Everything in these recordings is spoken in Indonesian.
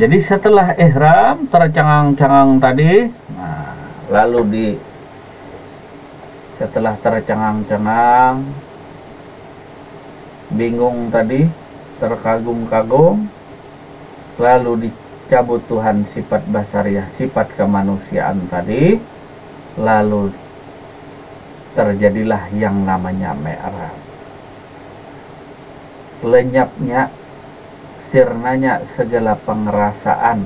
Jadi setelah ihram tercengang-cengang tadi, nah, lalu setelah tercengang-cengang, bingung tadi, terkagum-kagum, lalu dicabut Tuhan sifat basariah, sifat kemanusiaan tadi, lalu terjadilah yang namanya mi'raj. Lenyapnya, sirnanya segala pengerasaan,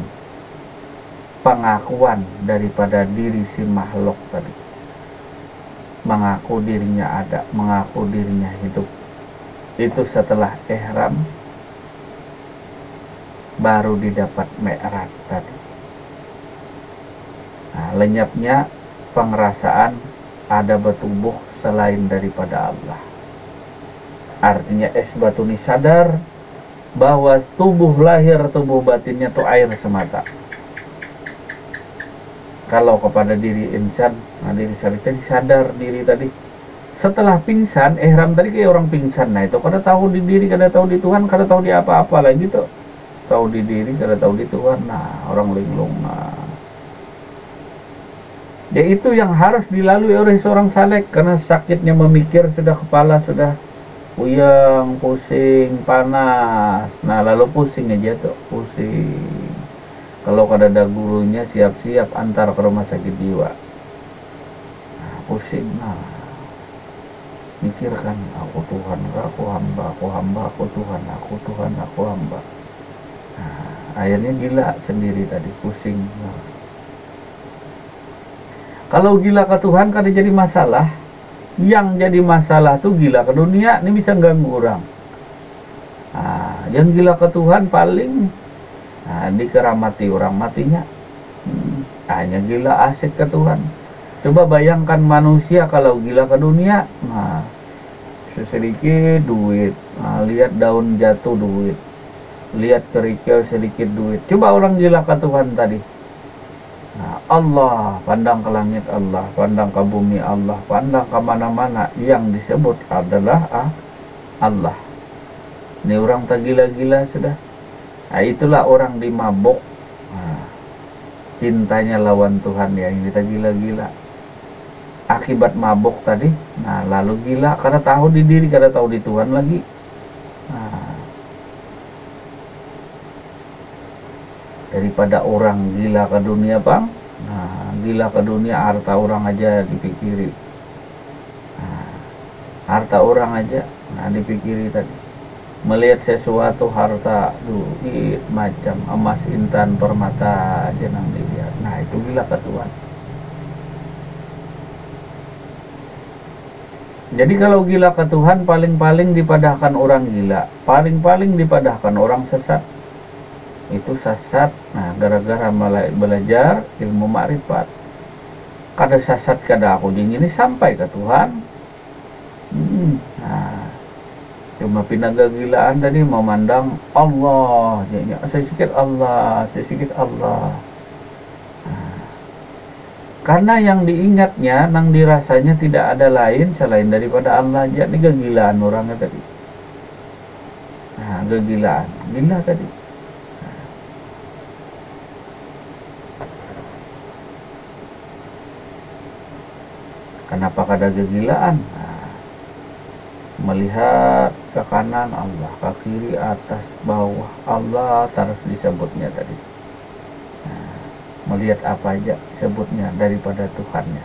pengakuan daripada diri si makhluk tadi. Mengaku dirinya ada, mengaku dirinya hidup. Itu setelah ihram baru didapat mi'raj tadi. Nah, lenyapnya pengerasaan ada bertubuh selain daripada Allah. Artinya esbatuni sadar bahwa tubuh lahir, tubuh batinnya itu air semata. Kalau kepada diri insan, nah diri tadi sadar diri tadi. Setelah pingsan, ihram tadi kayak orang pingsan. Nah itu kada tahu di diri, kada tahu di Tuhan, kada tahu di apa-apa lagi tuh. Tahu di diri, kada tahu di Tuhan. Nah orang linglung. Nah. Ya itu yang harus dilalui oleh seorang saleh, karena sakitnya memikir, sudah kepala sudah puyeng, pusing, panas. Nah lalu pusing aja tuh, pusing. Kalau kada ada gurunya, siap-siap antar ke rumah sakit jiwa. Nah, pusing. Nah, mikirkan, aku Tuhan, aku hamba, aku hamba, aku Tuhan, aku Tuhan, aku hamba. Nah, akhirnya gila sendiri tadi, pusing. Nah. Kalau gila ke Tuhan kada jadi masalah. Yang jadi masalah tuh gila ke dunia, ini bisa ganggu orang. Nah, yang gila ke Tuhan paling dikeramati orang matinya. Hanya gila asik ke Tuhan. Coba bayangkan manusia kalau gila ke dunia, nah, sedikit duit, nah, lihat daun jatuh duit, lihat kerikil sedikit duit. Coba orang gila ke Tuhan tadi. Nah, Allah, pandang ke langit Allah, pandang ke bumi Allah, pandang ke mana-mana, yang disebut adalah Allah. Ini orang tak gila-gila sudah. Nah, itulah orang dimabok. Nah, cintanya lawan Tuhan ya, ini tak gila-gila. Akibat mabok tadi, nah lalu gila karena tahu di diri, karena tahu di Tuhan lagi. Nah, daripada orang gila ke dunia bang, nah gila ke dunia harta orang aja dipikiri, nah, harta orang aja nah dipikiri tadi, melihat sesuatu harta duit macam emas intan permata aja nang dilihat, nah itu gila ke Tuhan. Jadi kalau gila ke Tuhan paling-paling dipadahkan orang gila, paling-paling dipadahkan orang sesat. Itu sesat, nah gara-gara belajar ilmu makrifat. Kada sesat kada aku dingin ini sampai ke Tuhan. Nah, cuma pinagagilaan tadi memandang Allah, jadi sedikit Allah, sedikit Allah. Nah, karena yang diingatnya, nang dirasanya tidak ada lain selain daripada Allah aja. Ini kegilaan orangnya tadi. Nah, kegilaan, gila tadi. Kenapa kada kegilaan? Nah, melihat ke kanan Allah, ke kiri, atas, bawah Allah terus disebutnya tadi. Nah, melihat apa aja sebutnya daripada Tuhannya.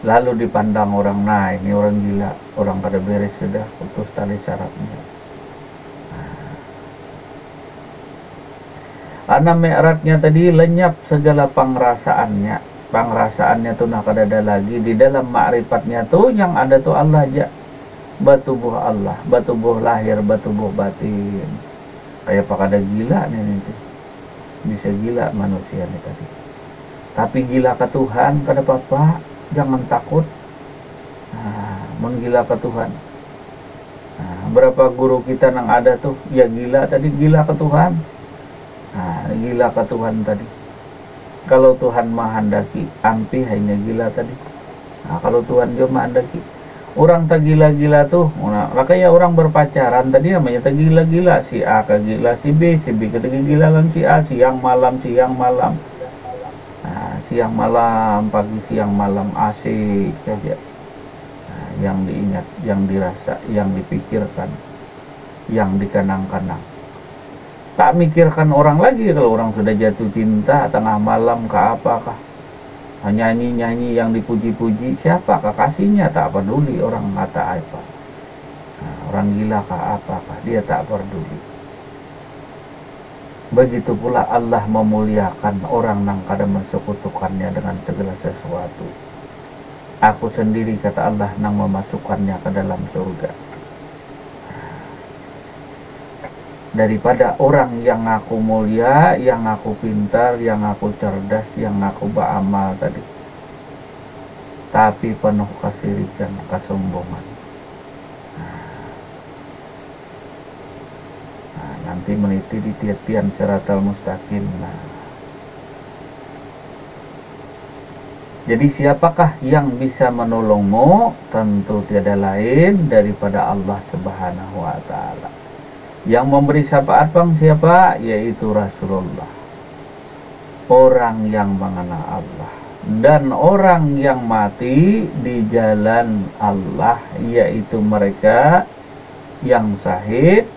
Lalu dipandang orang, nah ini orang gila, orang kada beres sudah, putus tali sarafnya. Karena mi'rajnya tadi lenyap segala pengrasaannya. Pengrasaannya tuh nak ada lagi di dalam makrifatnya tuh yang ada tuh Allah aja, batubuh Allah, batubuh lahir, batubuh batin. Kayak pak ada gila nih tuh, bisa gila manusia nih tadi. Tapi gila ke Tuhan kada apa-apa, jangan takut. Nah, menggila ke Tuhan. Nah, berapa guru kita nang ada tuh ya gila tadi, gila ke Tuhan. Nah, gila ke Tuhan tadi. Kalau Tuhan menghendaki, ampi hanya gila tadi. Nah, kalau Tuhan juga menghendaki, Orang tak gila-gila tuh, nah, kayak orang berpacaran tadi namanya tak gila-gila, si A ke gila si B ke gila kan si A, siang malam, nah, siang malam, pagi siang malam, asik saja. Nah, yang diingat, yang dirasa, yang dipikirkan, yang dikenang-kenang. Tak mikirkan orang lagi kalau orang sudah jatuh cinta tengah malam ke apakah. Nyanyi-nyanyi yang dipuji-puji, siapa kekasihnya tak peduli orang kata apa. Nah, orang gila kah apakah, dia tak peduli. Begitu pula Allah memuliakan orang yang kadang mensekutukannya dengan segala sesuatu. Aku sendiri kata Allah nang memasukkannya ke dalam surga. Daripada orang yang aku mulia, yang aku pintar, yang aku cerdas, yang aku beramal tadi, tapi penuh kesirikan, kesombongan. Nah, nanti meniti di tian siratal mustaqim. Nah, jadi siapakah yang bisa menolongmu? Tentu tiada lain daripada Allah Subhanahu wa Ta'ala. Yang memberi syafaat bang siapa? Yaitu Rasulullah, orang yang mengenal Allah, dan orang yang mati di jalan Allah, yaitu mereka yang syahid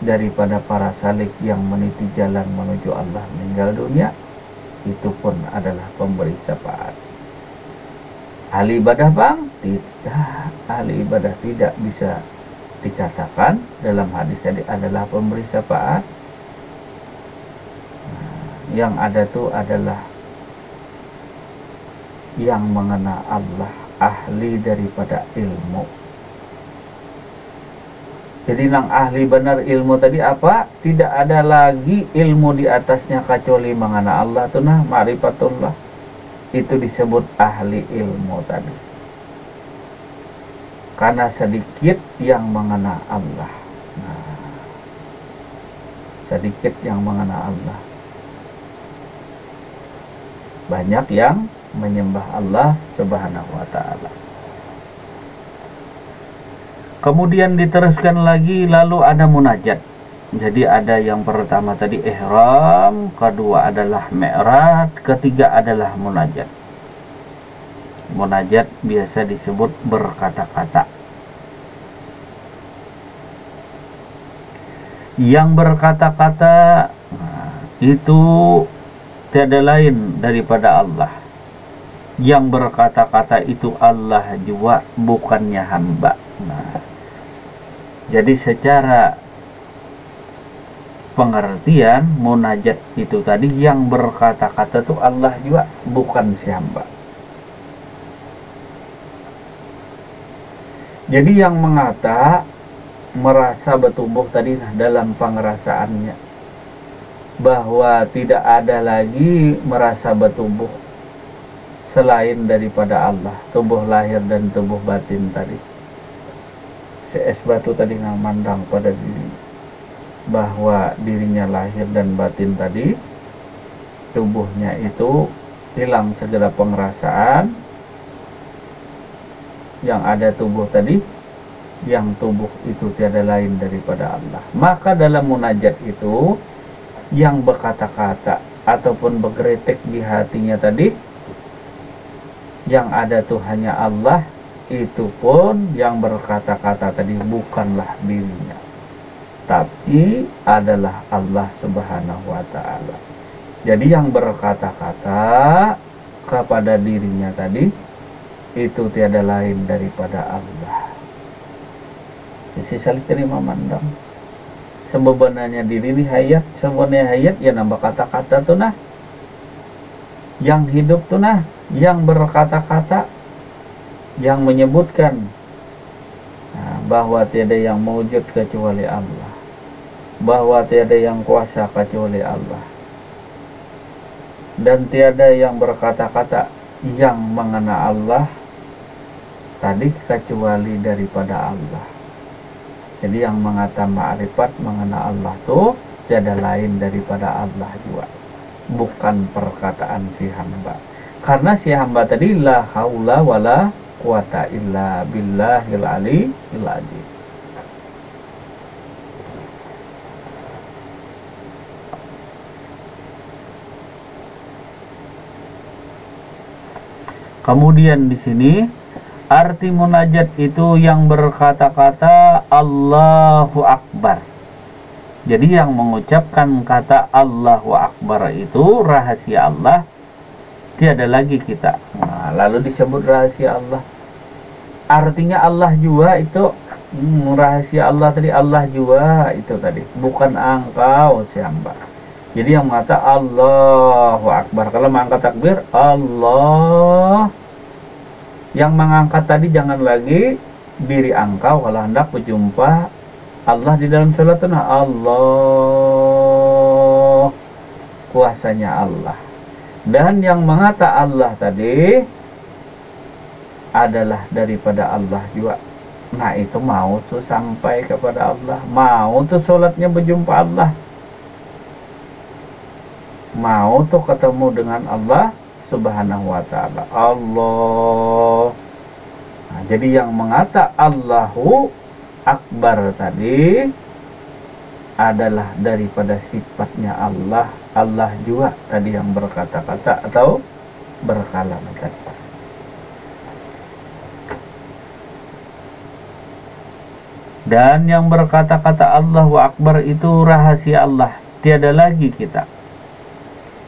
daripada para salik yang meniti jalan menuju Allah meninggal dunia, itu pun adalah pemberi syafaat. Ahli ibadah bang? Tidak, ahli ibadah tidak bisa dikatakan dalam hadis tadi adalah pemberi syafaat. Yang ada tuh adalah yang mengenal Allah, ahli daripada ilmu. Jadi nang ahli benar ilmu tadi apa? Tidak ada lagi ilmu di atasnya kecuali mengenal Allah tuh nah, ma'rifatullah. Itu disebut ahli ilmu tadi. Karena sedikit yang mengenal Allah. Nah, sedikit yang mengenal Allah. Banyak yang menyembah Allah Subhanahu wa Ta'ala. Kemudian diteruskan lagi, lalu ada munajat. Jadi ada yang pertama tadi ihram, kedua adalah mi'raj, ketiga adalah munajat. Munajat biasa disebut berkata-kata. Yang berkata-kata itu tiada lain daripada Allah. Yang berkata-kata itu Allah juga, bukannya hamba. Nah, jadi secara pengertian munajat itu tadi yang berkata-kata itu Allah juga, bukan si hamba. Jadi yang mengata merasa bertumbuh tadi dalam pengerasaannya bahwa tidak ada lagi merasa bertumbuh selain daripada Allah, tubuh lahir dan tubuh batin tadi. Si es batu tadi memandang pada diri bahwa dirinya lahir dan batin tadi, tubuhnya itu hilang segala pengerasaan. Yang ada tubuh tadi, yang tubuh itu tiada lain daripada Allah. Maka dalam munajat itu, yang berkata-kata ataupun bergeretek di hatinya tadi, yang ada tuh hanya Allah, itu pun yang berkata-kata tadi bukanlah dirinya, tapi adalah Allah Subhanahu wa Ta'ala. Jadi yang berkata-kata kepada dirinya tadi, itu tiada lain daripada Allah. Isi saling terima mandang. Sebenarnya diri ini hayat, sebenarnya hayat ya nambah kata-kata tuh nah. Yang hidup tuh nah, yang berkata-kata, yang menyebutkan bahwa tiada yang mewujud kecuali Allah, bahwa tiada yang kuasa kecuali Allah, dan tiada yang berkata-kata yang mengenal Allah tadi kecuali daripada Allah. Jadi yang mengatakan ma'rifat mengenal Allah tuh tiada lain daripada Allah juga, bukan perkataan si hamba. Karena si hamba tadi la haula wala quwata illa billahil aliyyil azim. Kemudian di sini arti munajat itu yang berkata-kata Allahu Akbar. Jadi yang mengucapkan kata Allahu Akbar itu rahasia Allah, tiada lagi kita. Nah, lalu disebut rahasia Allah. Artinya Allah juga itu rahasia Allah tadi, Allah juga itu tadi, bukan engkau siapa. Jadi yang mengata Allahu Akbar. Kalau mengangkat takbir Allah, yang mengangkat tadi jangan lagi diri engkau. Kalau hendak berjumpa Allah di dalam salat, Allah, kuasanya Allah. Dan yang mengata Allah tadi adalah daripada Allah juga. Nah itu mau tuh sampai kepada Allah, mau tuh salatnya berjumpa Allah, mau tuh ketemu dengan Allah Subhanahu wa ta'ala. Allah. Nah, jadi yang mengata Allahu Akbar tadi adalah daripada sifatnya Allah. Allah juga tadi yang berkata-kata atau berkalam tadi. Dan yang berkata-kata Allahu Akbar itu rahasia Allah, tiada lagi kita.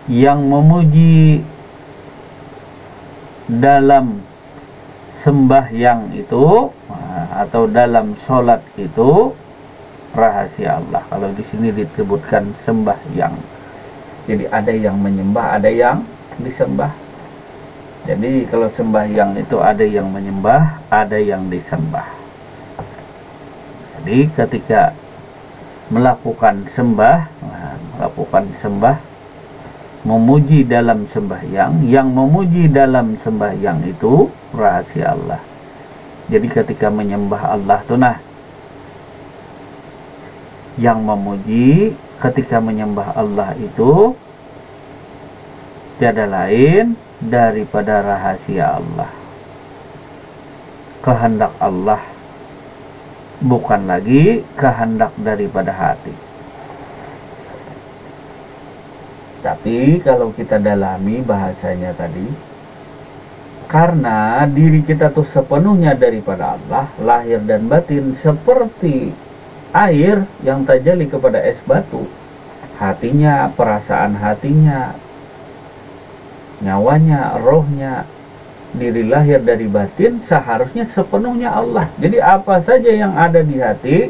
Yang memuji dalam sembahyang itu atau dalam sholat itu rahasia Allah. Kalau di sini disebutkan sembahyang, jadi ada yang menyembah, ada yang disembah. Jadi kalau sembahyang itu ada yang menyembah, ada yang disembah. Jadi ketika melakukan sembah, memuji dalam sembahyang, yang memuji dalam sembahyang itu rahasia Allah. Jadi ketika menyembah Allah tuh yang memuji ketika menyembah Allah itu tiada lain daripada rahasia Allah, kehendak Allah, bukan lagi kehendak daripada hati. Tapi kalau kita dalami bahasanya tadi, karena diri kita tuh sepenuhnya daripada Allah, lahir dan batin seperti air yang tajalli kepada es batu. Hatinya, perasaan hatinya, nyawanya, rohnya, diri lahir dari batin seharusnya sepenuhnya Allah. Jadi apa saja yang ada di hati,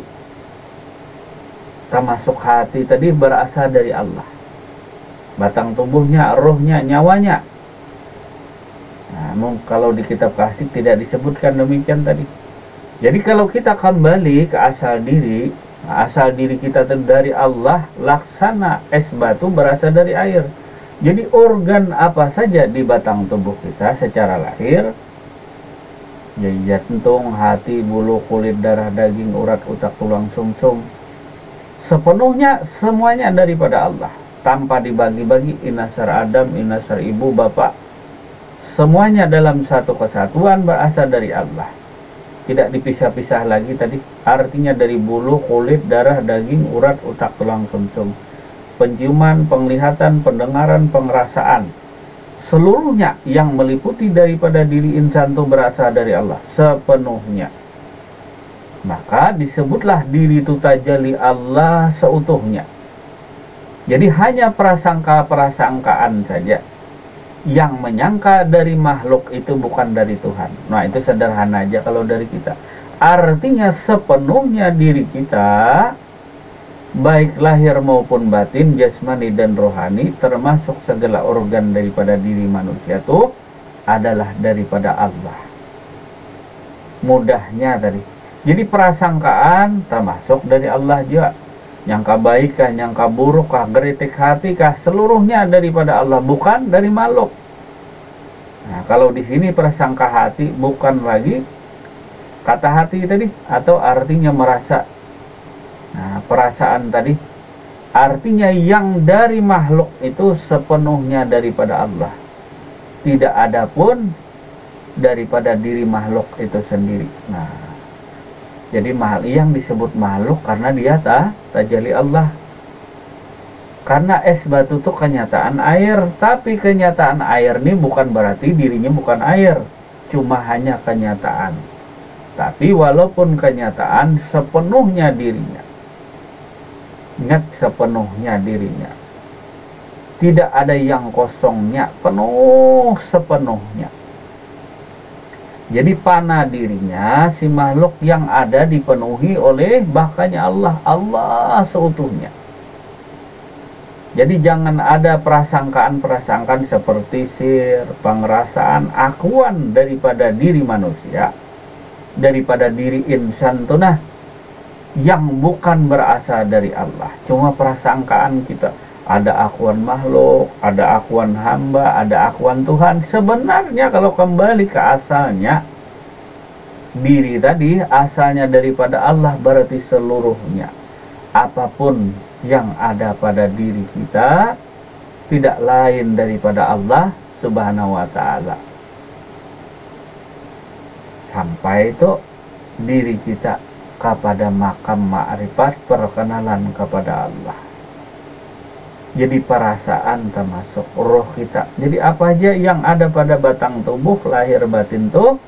termasuk hati tadi, berasal dari Allah. Batang tubuhnya, rohnya, nyawanya. Namun kalau di kitab klasik tidak disebutkan demikian tadi. Jadi kalau kita kembali ke asal diri kita dari Allah, laksana es batu berasal dari air. Jadi organ apa saja di batang tubuh kita secara lahir, ya jantung, hati, bulu, kulit, darah, daging, urat, otak, tulang, sumsum, sepenuhnya semuanya daripada Allah, tanpa dibagi-bagi inasar Adam, inasar ibu, bapak, semuanya dalam satu kesatuan berasal dari Allah, tidak dipisah-pisah lagi tadi. Artinya dari bulu, kulit, darah, daging, urat, otak, tulang, sumsum, penciuman, penglihatan, pendengaran, pengerasaan, seluruhnya yang meliputi daripada diri insan itu berasal dari Allah sepenuhnya. Maka disebutlah diri itu tajalli Allah seutuhnya. Jadi hanya prasangka-prasangkaan saja yang menyangka dari makhluk itu bukan dari Tuhan. Nah itu sederhana aja kalau dari kita. Artinya sepenuhnya diri kita, baik lahir maupun batin, jasmani dan rohani, termasuk segala organ daripada diri manusia itu adalah daripada Allah. Mudahnya tadi. Jadi prasangkaan termasuk dari Allah juga. Nyangka baik kah, nyangka buruk kah, geritik hati kah, seluruhnya daripada Allah, bukan dari makhluk. Nah, kalau di sini prasangka hati bukan lagi kata hati tadi atau artinya merasa. Nah, perasaan tadi artinya yang dari makhluk itu sepenuhnya daripada Allah. Tidak ada pun daripada diri makhluk itu sendiri. Nah, jadi yang disebut makhluk karena dia tajalli Allah. Karena es batu itu kenyataan air, tapi kenyataan air ini bukan berarti dirinya bukan air, cuma hanya kenyataan. Tapi walaupun kenyataan sepenuhnya dirinya, ingat sepenuhnya dirinya, tidak ada yang kosongnya, penuh sepenuhnya. Jadi panah dirinya si makhluk yang ada dipenuhi oleh bahkannya Allah seutuhnya. Jadi jangan ada prasangkaan-prasangkaan seperti sir, pengerasaan, akuan daripada diri manusia, daripada diri insan tuh nah, yang bukan berasal dari Allah. Cuma prasangkaan kita, ada akuan makhluk, ada akuan hamba, ada akuan Tuhan. Sebenarnya kalau kembali ke asalnya, diri tadi asalnya daripada Allah, berarti seluruhnya. Apapun yang ada pada diri kita tidak lain daripada Allah Subhanahu wa ta'ala. Sampai itu diri kita kepada makam ma'rifat, perkenalan kepada Allah. Jadi perasaan termasuk roh kita. Jadi apa aja yang ada pada batang tubuh, lahir batin tuh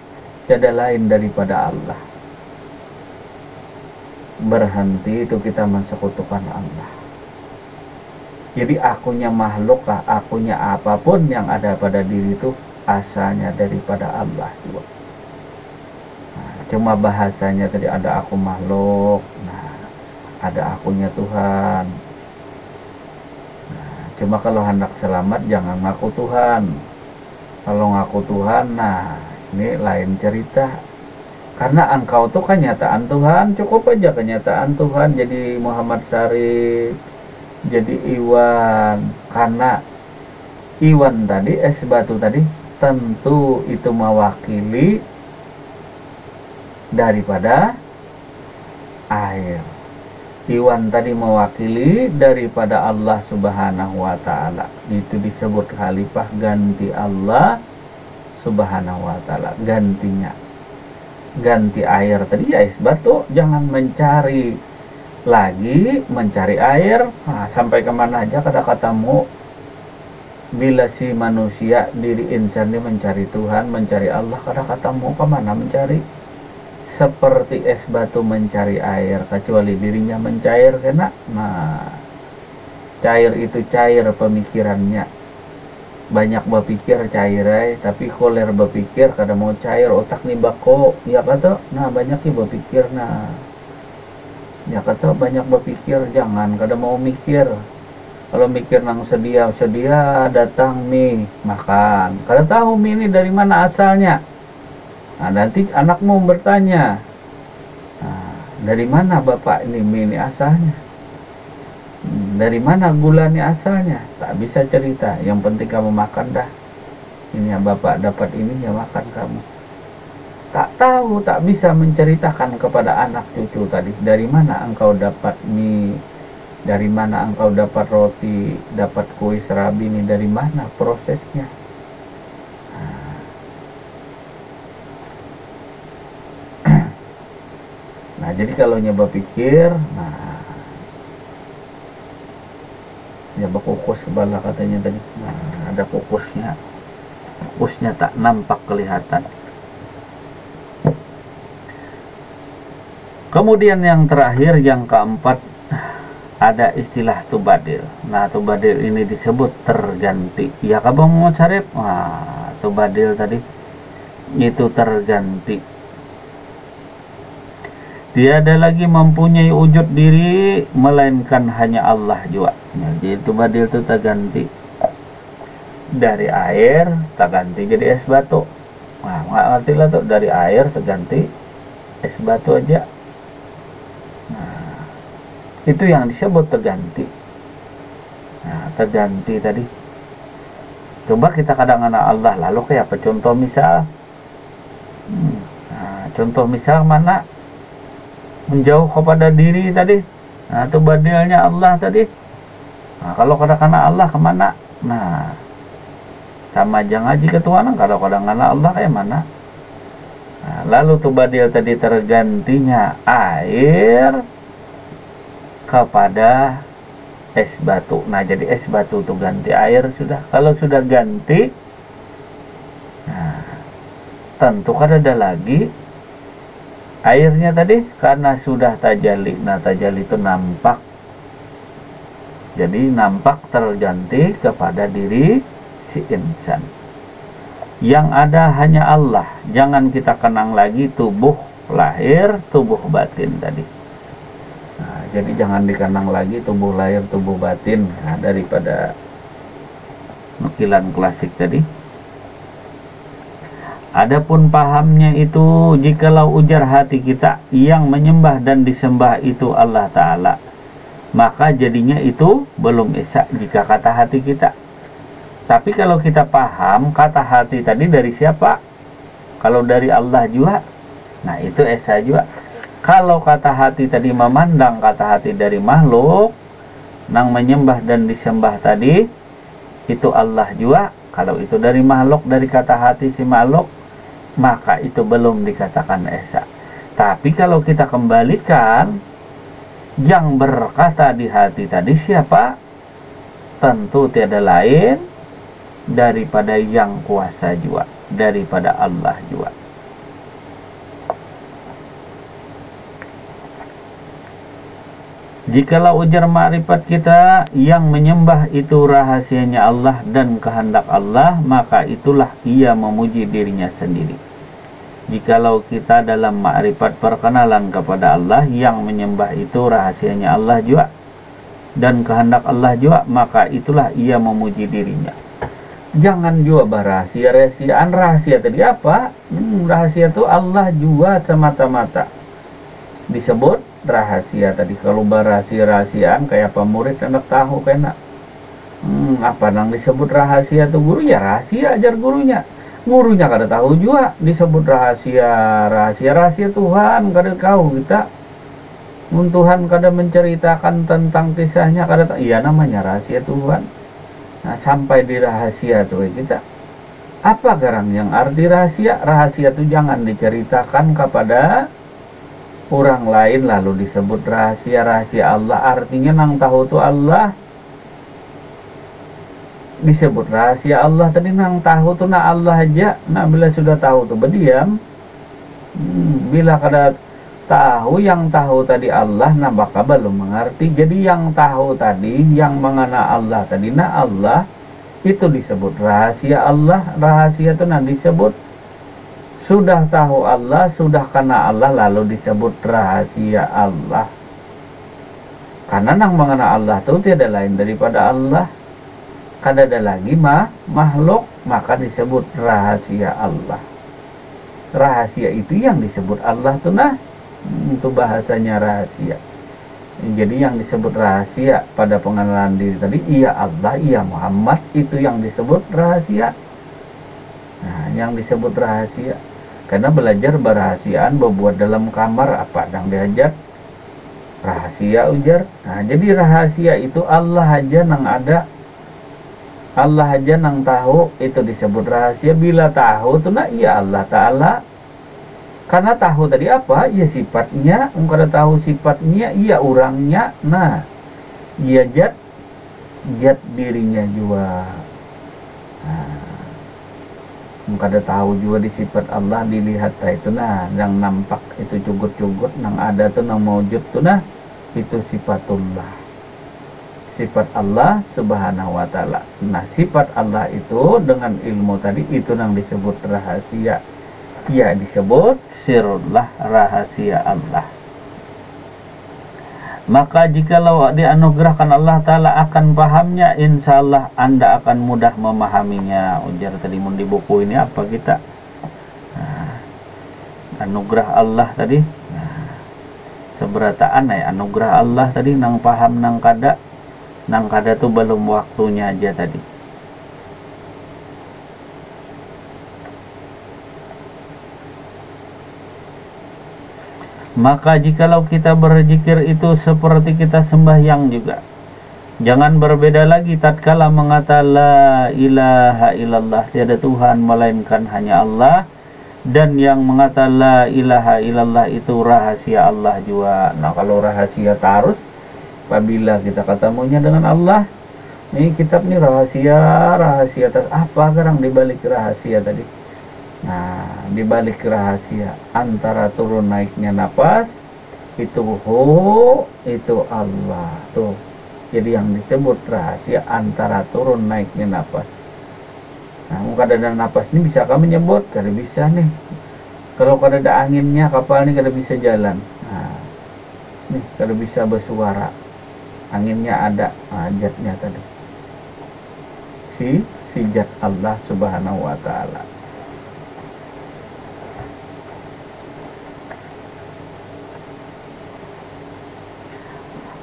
tidak lain daripada Allah. Berhenti itu kita mensekutukan Allah. Jadi akunya makhluk lah, akunya apapun yang ada pada diri itu asalnya daripada Allah juga. Nah, cuma bahasanya tadi ada aku makhluk, nah ada akunya Tuhan. Nah, cuma kalau hendak selamat jangan ngaku Tuhan. Kalau ngaku Tuhan, nah ini lain cerita. Karena engkau tuh kenyataan Tuhan, cukup aja kenyataan Tuhan. Jadi Muhammad Syarif, jadi Iwan. Karena Iwan tadi, es batu tadi, tentu itu mewakili daripada air. Iwan tadi mewakili daripada Allah Subhanahu wa ta'ala. Itu disebut khalifah ganti Allah Subhanahu wa ta'ala, gantinya. Ganti air tadi ya es batu, jangan mencari lagi mencari air. Nah, sampai kemana aja kata-katamu bila si manusia diri insan ini mencari Tuhan, mencari Allah, kata-katamu kemana mencari? Seperti es batu mencari air, kecuali dirinya mencair kena. Nah, cair itu cair pemikirannya. Banyak berpikir cair, tapi koler berpikir kada mau cair, otak nih bako ya kata. Nah banyak nih berpikir, nah ya kata banyak berpikir, jangan kada mau mikir. Kalau mikir nang sedia datang nih makan, kada tahu mie ini dari mana asalnya. Nah nanti anakmu bertanya, nah, dari mana bapak ini mie ini asalnya, dari mana gulanya asalnya? Tak bisa cerita. Yang penting kamu makan dah. Ini ya bapak dapat ini ya makan kamu. Tak tahu, tak bisa menceritakan kepada anak cucu tadi. Dari mana engkau dapat mie? Dari mana engkau dapat roti? Dapat kue serabi ini? Dari mana prosesnya? Nah jadi kalau nyoba pikir, nah ya berkukus sebelah katanya tadi. Nah, ada kukusnya tak nampak kelihatan. Kemudian yang terakhir, yang keempat, ada istilah tubadil. Nah tubadil ini disebut terganti. Ya kamu mau cari, nah tubadil tadi itu terganti. Tiada lagi mempunyai wujud diri melainkan hanya Allah juga. Jadi itu badil itu terganti dari air, terganti jadi es batu. Nah, nggak ngerti lah tuh, dari air terganti es batu aja. Nah, itu yang disebut terganti. Nah, terganti tadi. Coba kita kadang-kadang Allah lalu kayak apa? Contoh misal, nah, contoh misal mana? Menjauh kepada diri tadi. Nah itu badilnya Allah tadi. Nah kalau kadang-kadang Allah kemana? Nah sama aja ngaji ketuhanan. Kalau kadang-kadang Allah kayak mana? lalu tuh badil tadi tergantinya air kepada es batu. Nah, jadi es batu tuh ganti air sudah. Kalau sudah ganti, nah, tentu kan ada lagi airnya tadi karena sudah tajalli. Nah, tajalli itu nampak. Jadi nampak terganti kepada diri si insan. Yang ada hanya Allah. Jangan kita kenang lagi tubuh lahir, tubuh batin tadi. Nah, jadi jangan dikenang lagi tubuh lahir, tubuh batin. Nah, daripada nukilan klasik tadi. Adapun pahamnya itu, jikalau ujar hati kita yang menyembah dan disembah itu Allah Ta'ala, maka jadinya itu belum esa jika kata hati kita. Tapi kalau kita paham kata hati tadi dari siapa? Kalau dari Allah juga, nah itu esa juga. Kalau kata hati tadi memandang kata hati dari makhluk, nang menyembah dan disembah tadi, itu Allah juga. Kalau itu dari makhluk, dari kata hati si makhluk, maka itu belum dikatakan esa. Tapi kalau kita kembalikan, yang berkata di hati tadi siapa? Tentu tiada lain daripada yang kuasa juga, daripada Allah juga. Jikalau ujar ma'rifat kita yang menyembah itu rahasianya Allah dan kehendak Allah, maka itulah ia memuji dirinya sendiri. Jikalau kita dalam ma'rifat perkenalan kepada Allah yang menyembah itu rahasianya Allah juga dan kehendak Allah juga, maka itulah ia memuji dirinya. Jangan juga berahasia-rahasiaan. Rahasia tadi apa? Rahasia itu Allah juga semata-mata disebut rahasia tadi. Kalau berahasia-rahasiaan kayak apa murid anak tahu kena apa nang disebut rahasia tuh guru ya rahasia ajar gurunya kada tahu juga disebut rahasia Tuhan kada tahu kita. Tuhan kada menceritakan tentang kisahnya kada tahu, iya namanya rahasia Tuhan. Nah, sampai di rahasia tuh kita apa garang yang arti rahasia? Rahasia itu jangan diceritakan kepada orang lain lalu disebut rahasia Allah. Artinya nang tahu tuh Allah, disebut rahasia Allah tadi. Nang tahu tuh na Allah aja. Nah, bila sudah tahu tuh berdiam. Bila kada tahu, yang tahu tadi Allah, nah bakal belum mengerti. Jadi yang tahu tadi, yang mengena Allah tadi, nah Allah itu disebut rahasia Allah. Rahasia itu nah disebut sudah tahu Allah, sudah kena Allah, lalu disebut rahasia Allah. Karena nang mengena Allah itu tiada lain daripada Allah. Kada ada lagi makhluk, maka disebut rahasia Allah. Rahasia itu yang disebut Allah tuh nah, itu bahasanya rahasia. Jadi yang disebut rahasia pada pengenalan diri tadi, iya Allah, iya Muhammad, itu yang disebut rahasia. Nah, yang disebut rahasia. Karena belajar berahasiaan berbuat dalam kamar apa yang diajar rahasia ujar. Nah, jadi rahasia itu Allah aja nang ada, Allah aja nang tahu, itu disebut rahasia. Bila tahu tuh nah iya Allah Ta'ala. Karena tahu tadi apa? Ya sifatnya. Kada tahu sifatnya, iya orangnya. Nah, iya jat dirinya juga. Nah, kada tahu juga di sifat Allah dilihat itu nah, yang nampak itu cugut-cugut, nang ada tuh nang maujud tuh nah, itu sifatullah, sifat Allah Subhanahu wa Ta'ala. Nah, sifat Allah itu dengan ilmu tadi itu nang disebut rahasia. Ya disebut sirullah, rahasia Allah. Maka jikalau dianugerahkan Allah Ta'ala akan pahamnya, insya Allah Anda akan mudah memahaminya. Ujar tadi di buku ini apa kita? Nah, anugerah Allah tadi. Nah, seberataan ya anugerah Allah tadi nang paham nang kada tuh belum waktunya aja tadi. Maka jikalau kita berzikir itu seperti kita sembahyang juga. Jangan berbeda lagi tatkala mengata la ilaha illallah, tiada Tuhan melainkan hanya Allah, Dan yang mengatakan la ilaha illallah itu rahasia Allah juga. Nah, kalau rahasia terus, apabila kita ketemunya dengan Allah, ini kitab ini rahasia terus. Apa sekarang dibalik rahasia tadi? Nah, dibalik rahasia antara turun naiknya napas itu itu Allah tuh. Jadi yang disebut rahasia antara turun naiknya napas. Nah, kada ada napas ini bisa kami nyebut, kada bisa nih. Kalau kada ada anginnya kapal ini kada bisa jalan. Nah, nih kada bisa bersuara. Anginnya ada, jatnya tadi. Si jat Allah Subhanahu wa taala.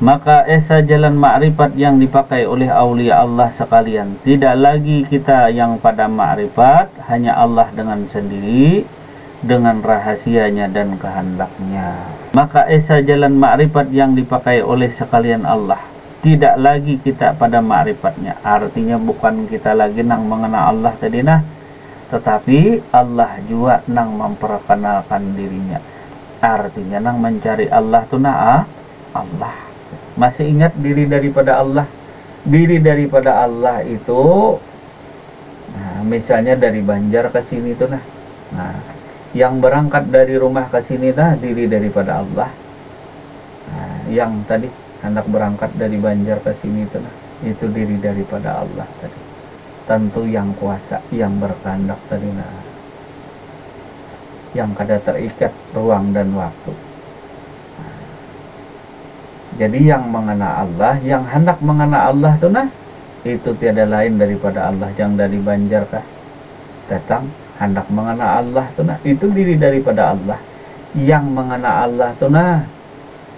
Maka esa jalan ma'rifat yang dipakai oleh aulia Allah sekalian. Tidak lagi kita yang pada ma'rifat, hanya Allah dengan sendiri, dengan rahasianya dan kehendaknya. Maka esa jalan ma'rifat yang dipakai oleh sekalian Allah. Tidak lagi kita pada ma'rifatnya. Artinya bukan kita lagi nang mengenal Allah tadi nah, tetapi Allah juga nang memperkenalkan dirinya. Artinya nang mencari Allah tuh nah Allah. Masih ingat diri daripada Allah? Diri daripada Allah itu, nah, misalnya dari Banjar ke sini tuh nah, yang berangkat dari rumah ke sini nah diri daripada Allah. Nah, yang tadi hendak berangkat dari Banjar ke sini tuh nah, itu diri daripada Allah tadi. Tentu yang kuasa, yang berkehendak tadi nah, yang kada terikat ruang dan waktu. Jadi yang mengenal Allah, yang hendak mengenal Allah tuh nah, itu tiada lain daripada Allah. Yang dari Banjar kah datang hendak mengenal Allah tuh nah, itu diri daripada Allah. Yang mengenal Allah tuh nah,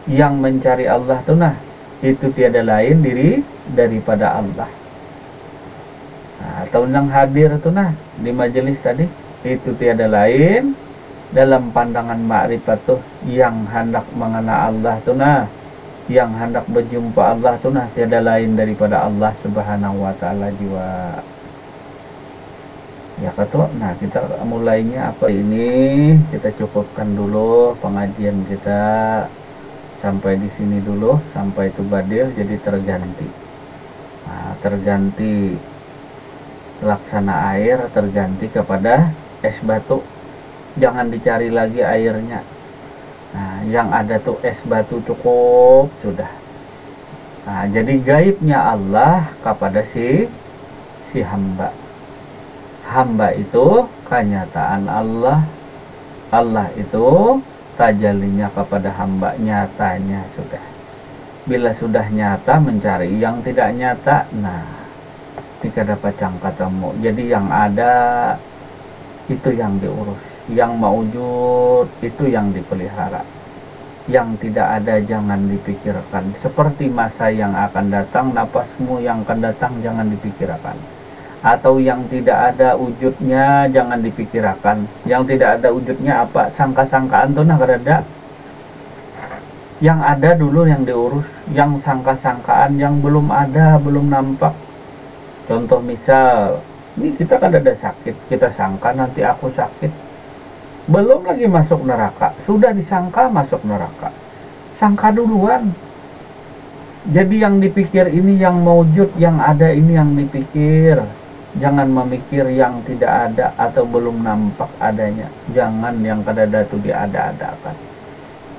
yang mencari Allah tuh nah, itu tiada lain diri daripada Allah. Nah, atau yang hadir tuh nah di majelis tadi, itu tiada lain dalam pandangan makrifat tuh, yang hendak mengenal Allah tuh nah, yang hendak berjumpa Allah tuh nah tiada lain daripada Allah Subhanahu wa taala jiwa. Ya ketua, nah kita mulainya apa ini, kita cukupkan dulu pengajian kita sampai di sini dulu, sampai itu badil jadi terganti. Nah, terganti laksana air, terganti kepada es batu. Jangan dicari lagi airnya. Nah, yang ada tuh es batu cukup sudah. Nah, jadi gaibnya Allah kepada si hamba. Hamba itu kenyataan Allah. Allah itu tajallinya kepada hamba, nyatanya sudah. Bila sudah nyata mencari yang tidak nyata, nah ini dapat ketemu. Jadi yang ada itu yang diurus, yang maujud itu yang dipelihara, yang tidak ada jangan dipikirkan. Seperti masa yang akan datang, napasmu yang akan datang jangan dipikirkan. Atau yang tidak ada wujudnya jangan dipikirkan. Yang tidak ada wujudnya apa? Sangka-sangkaan tuh nah kada. Yang ada dulu yang diurus, yang sangka-sangkaan yang belum ada, belum nampak. Contoh misal, ini kita kan ada sakit, kita sangka nanti aku sakit. Belum lagi masuk neraka, sudah disangka masuk neraka. Sangka duluan. Jadi yang dipikir ini yang maujud, yang ada ini yang dipikir. Jangan memikir yang tidak ada atau belum nampak adanya. Jangan yang kada ada itu diada-adakan.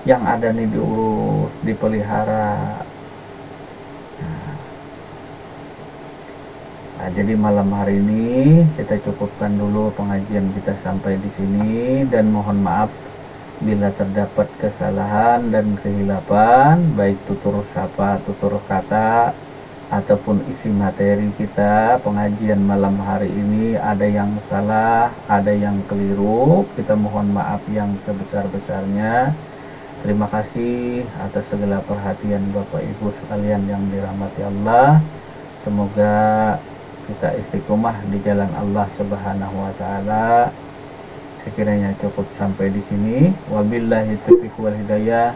Yang ada nih diurus, dipelihara. Nah, jadi malam hari ini kita cukupkan dulu pengajian kita sampai di sini, dan mohon maaf bila terdapat kesalahan dan kehilapan, baik tutur sapa, tutur kata, ataupun isi materi kita pengajian malam hari ini ada yang salah, ada yang keliru, kita mohon maaf yang sebesar-besarnya. Terima kasih atas segala perhatian Bapak Ibu sekalian yang dirahmati Allah. Semoga kita istiqomah di jalan Allah Subhanahu wa taala. Sekiranya cukup sampai di sini. Wabillahi taufiq wal hidayah.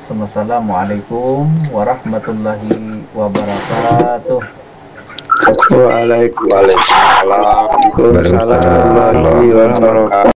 Wassalamualaikum warahmatullahi wabarakatuh. Waalaikumsalam warahmatullahi wabarakatuh.